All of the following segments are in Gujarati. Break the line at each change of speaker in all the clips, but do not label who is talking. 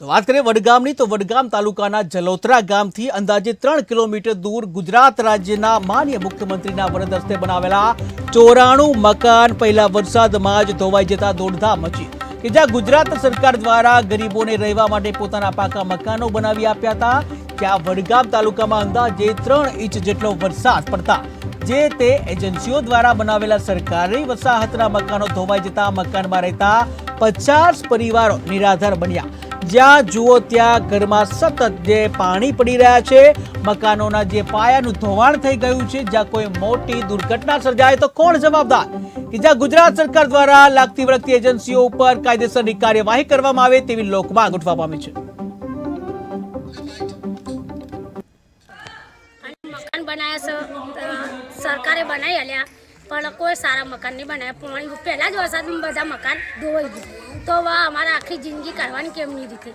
તો વાત કરીએ વડગામની તો વડગામ તાલુકાના જલોત્રા ગામથી અંદાજે 3 કિલોમીટર દૂર ગુજરાત રાજ્યના માનનીય મુખ્યમંત્રીના વરદ હસ્તે બનાવેલા 94 મકાન પહેલા વરસાદમાં જ ધોવાઈ જતા દોડધામ મચી કે જ્યાં ગુજરાત સરકાર દ્વારા ગરીબોને રહેવા માટે પોતાના પાકા મકાનો બનાવી આપ્યા હતા ત્યાં વડગામ તાલુકામાં અંદાજે 3 ઇંચ જેટલો વરસાદ પડતા જે તે એજન્સીઓ દ્વારા બનાવેલા સરકારી વસાહતના મકાનો ધોવાઈ જતા મકાનમાં રહેતા 50 પરિવારો નિરાધાર બન્યા। જ્યાં જુઓ ત્યાં ઘરમાં સતત જે પાણી પડી રહ્યા છે, મકાનોના જે પાયાનું ધોવાણ થઈ ગયું છે, જ્યાં કોઈ મોટી દુર્ઘટના સર્જાય તો કોણ જવાબદાર કે જ્યાં ગુજરાત સરકાર દ્વારા લાગતી વળગતી એજન્સીઓ ઉપર કાયદેસરની કાર્યવાહી કરવામાં આવે તેવી લોકમાંગ ઉઠવા પામી છે।
મકાન બનાવ્યા સરકારે બનાવી આલ્યા પણ કોઈ સારા મકાન નહીં બનાવ્યા। પાણી પહેલા જ વરસાદમાં બધા મકાન ધોવાઈ ગયું તો અમારે આખી જિંદગી કાઢવાની કેમની રીતે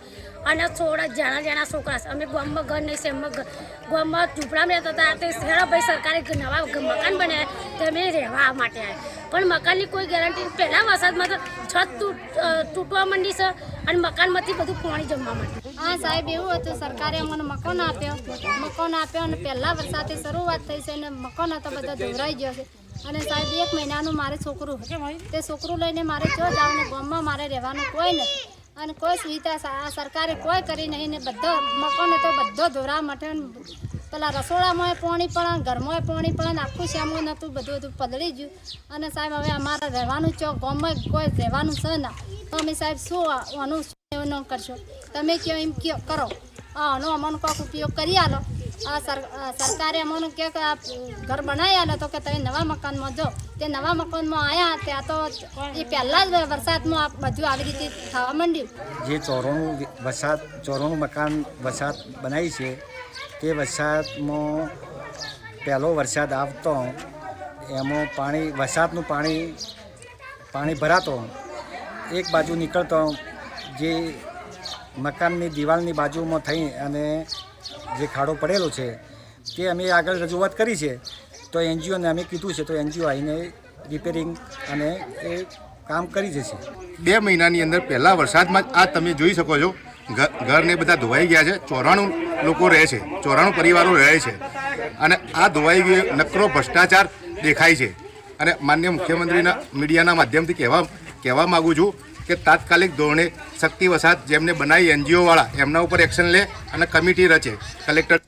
અને જાણા છોકરા અમે ગામમાં ઘર નહીં શહેરમાં ગામમાં ઝૂંપડામાં રહેતા હતા તે શહેરા ભાઈ સરકારે નવા મકાન બનાવ્યા તે અમે રહેવા માટે આવ્યા પણ મકાનની કોઈ ગેરંટી પહેલા વરસાદમાં તો છત તૂટવા માંડી છે અને મકાનમાંથી બધું પાણી જમવા માંડ્યું।
હા સાહેબ, એવું હતું સરકારે અમને મકાન આપ્યો અને પહેલા વરસાદથી શરૂઆત થઈ છે અને મકાન તો બધા ધોરાઈ ગયો છે અને સાહેબ 1 મહિનાનું મારે છોકરું તે છોકરું લઈને મારે જો જાવને ગામમાં મારે રહેવાનું કોઈ નથી અને કોઈ સુવિધા સરકારે કોઈ કરી નહીં ને બધો મકાને તો બધો ધોરા માટે પેલા રસોડામાં પાણી પણ ઘરમાં પાણી પણ આખું શ્યામું નહોતું બધું પલળી ગયું અને સાહેબ હવે અમારે રહેવાનું ચોક ગામમાં કોઈ રહેવાનું છે ના તો અમે સાહેબ શું આનું ન કરશો તમે કયો એમ કયો કરો આનો અમને કોઈક ઉપયોગ કરી આલો। આ સરકારે અમને કે ઘર બનાવી આલો તો કે તમે નવા મકાનમાં જો તે નવા મકાનમાં આવ્યા ત્યાં તો એ પહેલાં જ વરસાદમાં બધું આવી રીતે થવા માંડ્યું।
જે 94 મકાન વસાહત બનાવી છે તે વસાહતમાં પહેલો વરસાદ આવતો એમાં પાણી વરસાદનું પાણી ભરાતો એક બાજુ નીકળતો જે મકાનની દિવાલની બાજુમાં થઈ અને જે ખાડો પડેલો છે તે અમે આગળ રજૂઆત કરી છે તો એનજીઓને અમે કીધું છે તો એનજીઓ આવીને રિપેરિંગ અને એ કામ કરી જશે।
2 મહિનાની અંદર પહેલા વરસાદમાં આ તમે જોઈ શકો છો ઘરને બધા ધોવાઈ ગયા છે। 94 લોકો રહે છે, 94 પરિવારો રહે છે અને આ ધોવાઈ ગયો નકરો ભ્રષ્ટાચાર દેખાય છે અને માનનીય મુખ્યમંત્રીના મીડિયાના માધ્યમથી કહેવા માગું છું કે તાત્કાલિક ધોરણે શક્તિ વસાહત જેમને બનાવી એનજીઓવાળા એમના ઉપર એક્શન લે અને કમિટી રચે। કલેક્ટર